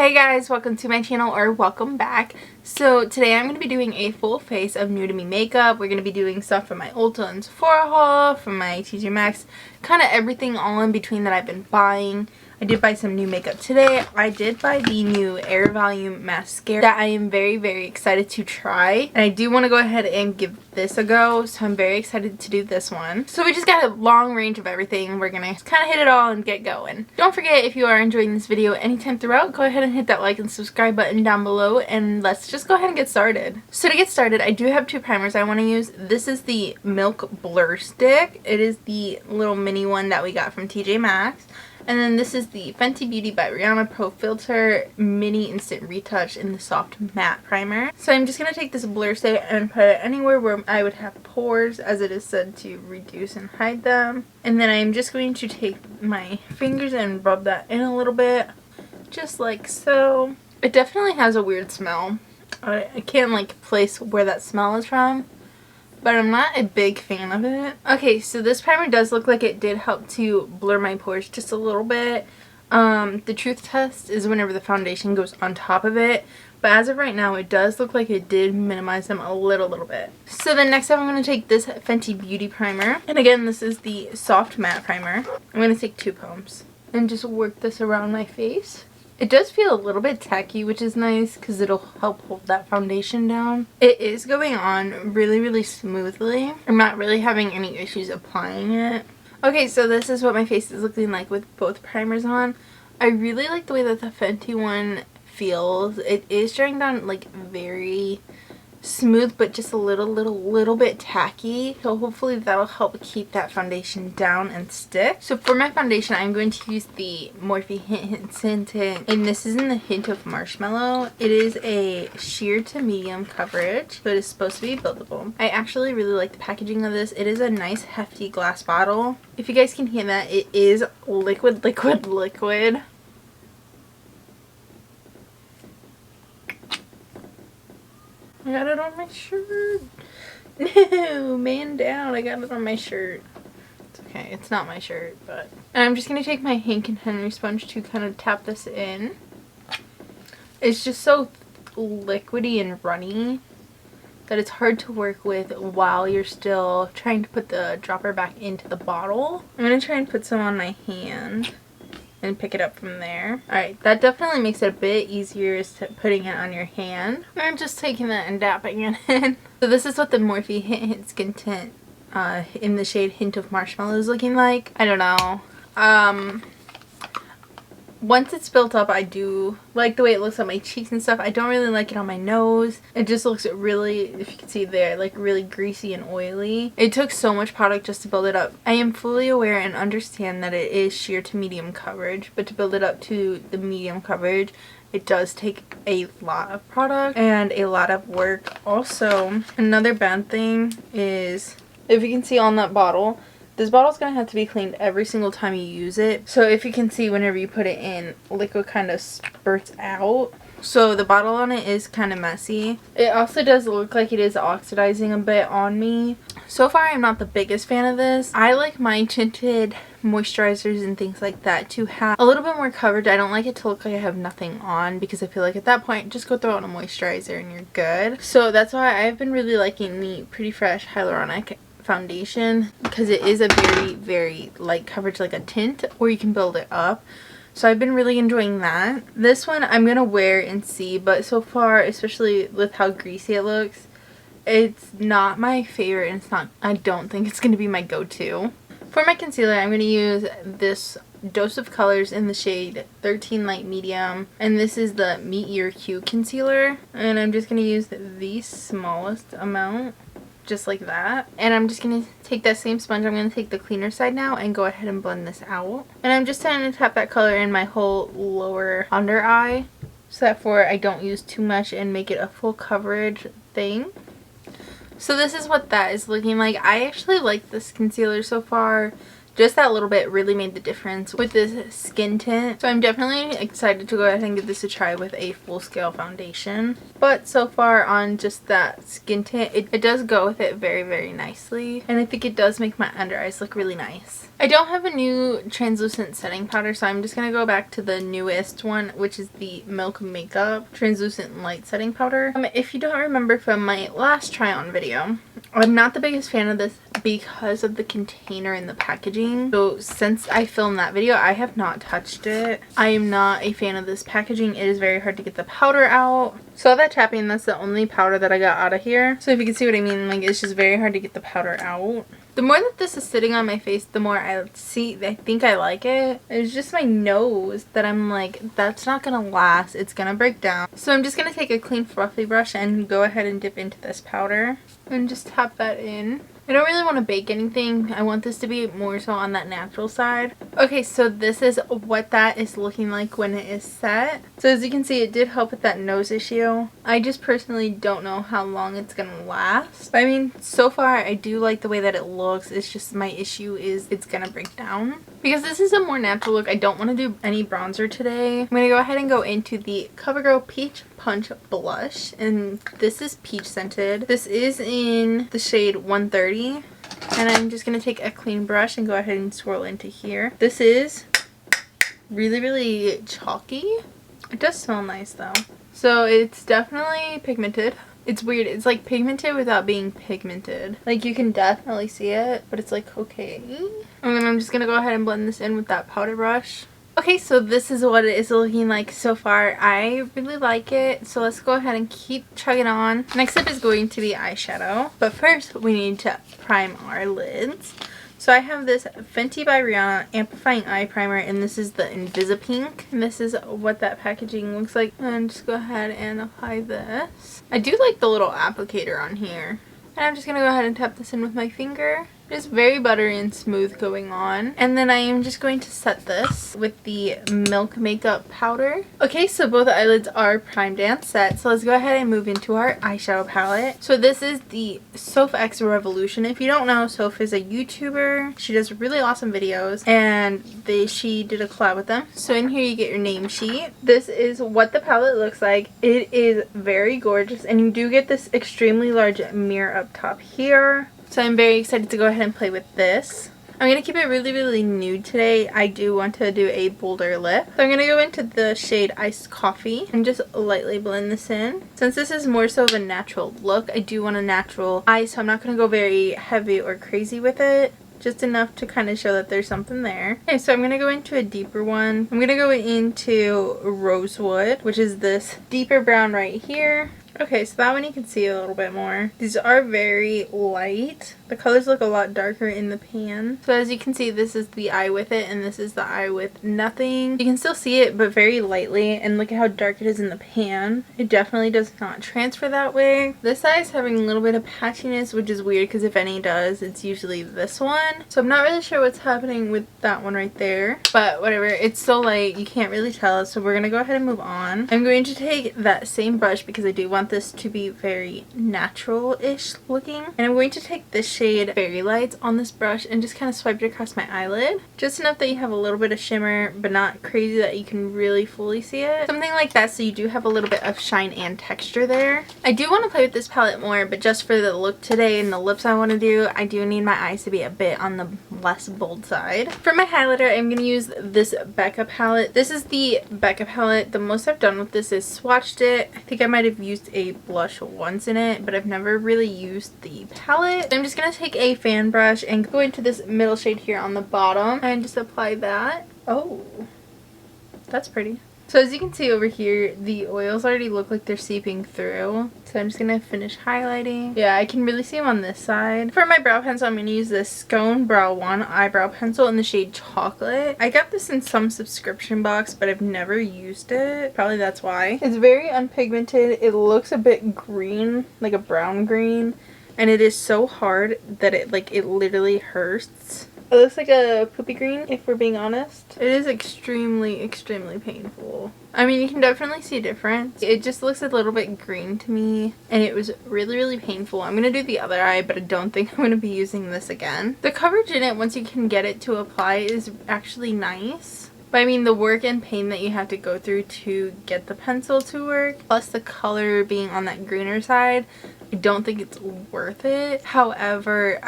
Hey guys, welcome to my channel, or welcome back. So today I'm going to be doing a full face of new to me makeup. We're going to be doing stuff from my Ulta and Sephora haul, from my TJ Maxx, kind of everything all in between that I've been buying. I did buy some new makeup today. I did buy the new Air Volume mascara that I am very excited to try. And I do want to go ahead and give this a go, so I'm very excited to do this one. So we just got a long range of everything. We're going to kind of hit it all and get going. Don't forget, if you are enjoying this video anytime throughout, go ahead and hit that like and subscribe button down below, and let's just go ahead and get started. So to get started, I do have two primers I want to use. This is the Milk Blur Stick. It is the little mini one that we got from TJ Maxx. And then this is the Fenty Beauty by Rihanna Pro Filter Mini Instant Retouch in the Soft Matte Primer. So I'm just going to take this blur stick and put it anywhere where I would have pores, as it is said to reduce and hide them. And then I'm just going to take my fingers and rub that in a little bit, just like so. It definitely has a weird smell. I can't like place where that smell is from, but I'm not a big fan of it. Okay, so this primer does look like it did help to blur my pores just a little bit. The truth test is whenever the foundation goes on top of it, but as of right now it does look like it did minimize them a little bit. So then next up I'm going to take this Fenty Beauty primer, and again this is the Soft Matte Primer. I'm going to take 2 pumps and just work this around my face. It does feel a little bit tacky, which is nice because it'll help hold that foundation down. It is going on really smoothly. I'm not really having any issues applying it. Okay, so this is what my face is looking like with both primers on. I really like the way that the Fenty one feels. It is drying down like very smooth, but just a little bit tacky, so hopefully that'll help keep that foundation down and stick. So for my foundation, I'm going to use the Morphe Hint Scented, and this is in the hint of marshmallow. It is a sheer to medium coverage, so it is supposed to be buildable. I actually really like the packaging of this. It is a nice hefty glass bottle. If you guys can hear that, it is liquid. I got it on my shirt. No, man down. I got it on my shirt. It's okay. It's not my shirt, but... And I'm just going to take my Hank and Henry sponge to kind of tap this in. It's just so liquidy and runny that it's hard to work with while you're still trying to put the dropper back into the bottle. I'm going to try and put some on my hand and pick it up from there. Alright, that definitely makes it a bit easier as to putting it on your hand. I'm just taking that and dapping it in. So this is what the Morphe Hint Skin Tint in the shade Hint of Marshmallow is looking like. I don't know. Once it's built up, I do like the way it looks on my cheeks and stuff. I don't really like it on my nose. It just looks really, if you can see there, like really greasy and oily. It took so much product just to build it up. I am fully aware and understand that it is sheer to medium coverage, but to build it up to the medium coverage, it does take a lot of product and a lot of work. Also, another bad thing is, if you can see on that bottle, this bottle's going to have to be cleaned every single time you use it. So if you can see, whenever you put it in, liquid kind of spurts out. So the bottle on it is kind of messy. It also does look like it is oxidizing a bit on me. So far, I'm not the biggest fan of this. I like my tinted moisturizers and things like that to have a little bit more coverage. I don't like it to look like I have nothing on, because I feel like at that point, just go throw on a moisturizer and you're good. So that's why I've been really liking the Pretty Fresh Hyaluronic foundation, because it is a very light coverage, like a tint, or you can build it up. So I've been really enjoying that. This one I'm gonna wear and see, but so far, especially with how greasy it looks, it's not my favorite, and it's not, I don't think it's gonna be my go-to. For my concealer, I'm gonna use this Dose of Colors in the shade 13 Light Medium, and this is the Meet Your Hue concealer, and I'm just gonna use the smallest amount, just like that. And I'm just going to take that same sponge, I'm going to take the cleaner side now and go ahead and blend this out. And I'm just trying to tap that color in my whole lower under eye, so that I don't use too much and make it a full coverage thing. So this is what that is looking like. I actually like this concealer so far, just that little bit really made the difference with this skin tint. So I'm definitely excited to go ahead and give this a try with a full scale foundation. But so far on just that skin tint, it does go with it very, very nicely. And I think it does make my under eyes look really nice. I don't have a new translucent setting powder, so I'm just going to go back to the newest one, which is the Milk Makeup Translucent Light Setting Powder. If you don't remember from my last try on video, I'm not the biggest fan of this because of the container and the packaging. So since I filmed that video, I have not touched it. I am not a fan of this packaging. It is very hard to get the powder out. So all that tapping, that's the only powder that I got out of here. So if you can see what I mean, like, it's just very hard to get the powder out. The more that this is sitting on my face, the more I think I like it. It's just my nose that I'm like, that's not gonna last. It's gonna break down. So I'm just gonna take a clean fluffy brush and go ahead and dip into this powder and just tap that in. I don't really want to bake anything. I want this to be more so on that natural side. Okay, so this is what that is looking like when it is set. So as you can see, it did help with that nose issue. I just personally don't know how long it's gonna last. But I mean, so far I do like the way that it looks. It's just my issue is it's gonna break down. Because this is a more natural look, I don't want to do any bronzer today. I'm gonna go ahead and go into the CoverGirl Peach Punch blush, and this is peach scented. This is in the shade 130, and I'm just gonna take a clean brush and go ahead and swirl into here. This is really, really chalky. It does smell nice though. So it's definitely pigmented. It's weird. It's like pigmented without being pigmented. Like you can definitely see it, but it's like okay. And then I'm just gonna go ahead and blend this in with that powder brush. Okay, so this is what it is looking like so far. I really like it, so let's go ahead and keep chugging on. Next up is going to be eyeshadow, but first we need to prime our lids. So I have this Fenty by Rihanna Amplifying Eye Primer, and this is the Invisipink. And this is what that packaging looks like. And just go ahead and apply this. I do like the little applicator on here. And I'm just going to go ahead and tap this in with my finger. It's very buttery and smooth going on. And then I am just going to set this with the Milk Makeup powder. Okay, so both eyelids are primed and set. So let's go ahead and move into our eyeshadow palette. So this is the Soph X Revolution. If you don't know, Soph is a YouTuber. She does really awesome videos, and she did a collab with them. So in here you get your name sheet. This is what the palette looks like. It is very gorgeous, and you do get this extremely large mirror up top here. So I'm very excited to go ahead and play with this. I'm going to keep it really, really nude today. I do want to do a bolder lip. So I'm going to go into the shade Iced Coffee and just lightly blend this in. Since this is more so of a natural look, I do want a natural eye, so I'm not going to go very heavy or crazy with it. Just enough to kind of show that there's something there. Okay, so I'm going to go into a deeper one. I'm going to go into Rosewood, which is this deeper brown right here. Okay, so that one you can see a little bit more. These are very light. The colors look a lot darker in the pan. So as you can see, this is the eye with it, and this is the eye with nothing. You can still see it, but very lightly, and look at how dark it is in the pan. It definitely does not transfer that way. This eye is having a little bit of patchiness, which is weird because if any does, it's usually this one. So I'm not really sure what's happening with that one right there, but whatever. It's so light, you can't really tell, so we're gonna go ahead and move on. I'm going to take that same brush because I do want this to be very natural-ish looking, and I'm going to take this shade Fairy Lights on this brush and just kind of swipe it across my eyelid, just enough that you have a little bit of shimmer but not crazy that you can really fully see it, something like that, so you do have a little bit of shine and texture there. I do want to play with this palette more, but just for the look today and the lips I want to do, I do need my eyes to be a bit on the less bold side. For my highlighter, I'm going to use this Becca palette. This is the Becca palette. The most I've done with this is swatched it. I think I might have used a blush once in it, but I've never really used the palette. I'm just going to take a fan brush and go into this middle shade here on the bottom and just apply that. Oh, that's pretty. So as you can see over here, the oils already look like they're seeping through. So I'm just going to finish highlighting. Yeah, I can really see them on this side. For my brow pencil, I'm going to use this Scone Brow 1 eyebrow pencil in the shade Chocolate. I got this in some subscription box, but I've never used it. Probably that's why. It's very unpigmented. It looks a bit green, like a brown green. And it is so hard that it literally hurts. It looks like a poopy green, if we're being honest. It is extremely, extremely painful. I mean, you can definitely see a difference. It just looks a little bit green to me, and it was really, really painful. I'm going to do the other eye, but I don't think I'm going to be using this again. The coverage in it, once you can get it to apply, is actually nice. But I mean, the work and pain that you have to go through to get the pencil to work, plus the color being on that greener side, I don't think it's worth it. However,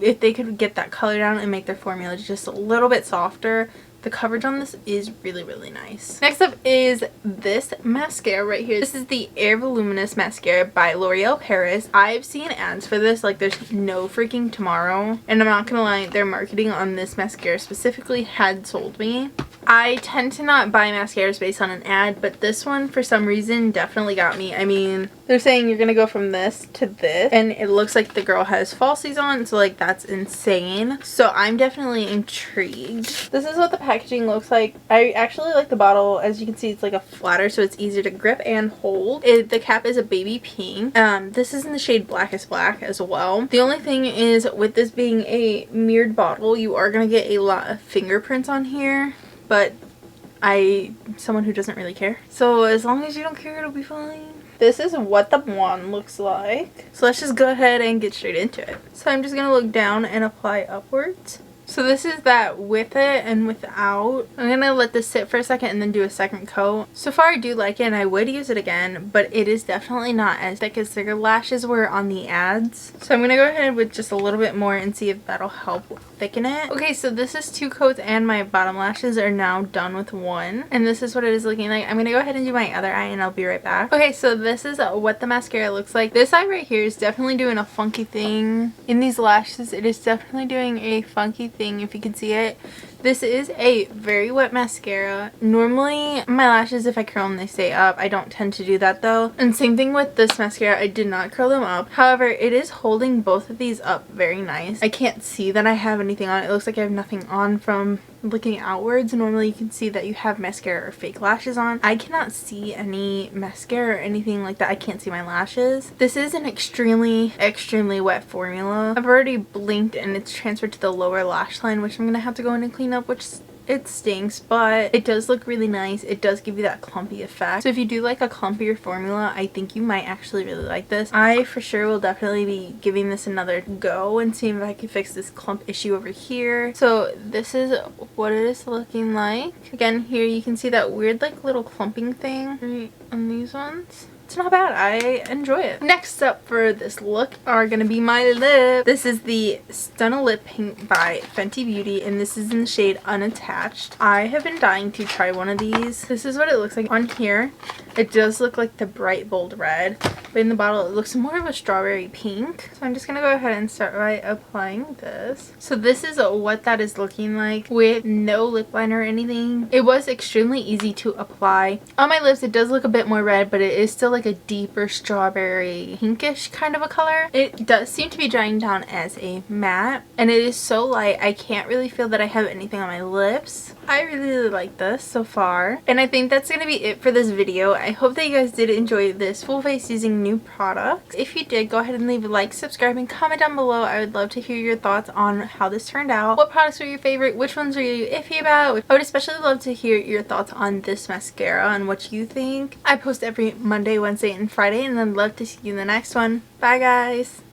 if they could get that color down and make their formula just a little bit softer, the coverage on this is really, really nice. Next up is this mascara right here. This is the Air Voluminous Mascara by L'Oreal Paris. I've seen ads for this like there's no freaking tomorrow. And I'm not gonna lie, their marketing on this mascara specifically had sold me. I tend to not buy mascaras based on an ad, but this one for some reason definitely got me. I mean, they're saying you're gonna go from this to this, and it looks like the girl has falsies on, so like that's insane. So I'm definitely intrigued. This is what the packaging looks like. I actually like the bottle. As you can see, it's like a flatter, so it's easier to grip and hold. The cap is a baby pink. This is in the shade Blackest Black as well. The only thing is, with this being a mirrored bottle, you are gonna get a lot of fingerprints on here. But I'm someone who doesn't really care. So as long as you don't care, it'll be fine. This is what the wand looks like. So let's just go ahead and get straight into it. So I'm just going to look down and apply upwards. So this is that with it and without. I'm going to let this sit for a second and then do a second coat. So far I do like it and I would use it again, but it is definitely not as thick as their lashes were on the ads. So I'm going to go ahead with just a little bit more and see if that'll help thicken it. Okay, so this is 2 coats and my bottom lashes are now done with 1. And this is what it is looking like. I'm going to go ahead and do my other eye and I'll be right back. Okay, so this is what the mascara looks like. This eye right here is definitely doing a funky thing. In these lashes, it is definitely doing a funky thing, if you can see it. This is a very wet mascara. Normally my lashes, if I curl them, they stay up. I don't tend to do that though. And same thing with this mascara, I did not curl them up. However, it is holding both of these up very nice. I can't see that I have anything on. It looks like I have nothing on from looking outwards. Normally you can see that you have mascara or fake lashes on. I cannot see any mascara or anything like that. I can't see my lashes. This is an extremely, extremely wet formula. I've already blinked and it's transferred to the lower lash line, which I'm gonna have to go in and clean up, which it stinks, but it does look really nice. It does give you that clumpy effect. So if you do like a clumpier formula, I think you might actually really like this. I for sure will definitely be giving this another go and seeing if I can fix this clump issue over here. So this is what it is looking like. Again, here you can see that weird like little clumping thing right on these ones. It's not bad. I enjoy it. Next up for this look are gonna be my lip. This is the Stunna Lip Paint by Fenty Beauty, and this is in the shade Unattached. I have been dying to try one of these. This is what it looks like on here. It does look like the bright bold red, but in the bottle it looks more of a strawberry pink. So I'm just gonna go ahead and start by applying this. So this is what that is looking like with no lip liner or anything. It was extremely easy to apply. On my lips it does look a bit more red, but it is still like a deeper strawberry pinkish kind of a color. It does seem to be drying down as a matte, and it is so light I can't really feel that I have anything on my lips. I really like this so far, and I think that's gonna be it for this video. I hope that you guys did enjoy this full face using new products. If you did, go ahead and leave a like, subscribe, and comment down below. I would love to hear your thoughts on how this turned out. What products were your favorite? Which ones are you iffy about? I would especially love to hear your thoughts on this mascara and what you think. I post every Monday, Wednesday, and Friday, and I'd love to see you in the next one. Bye guys!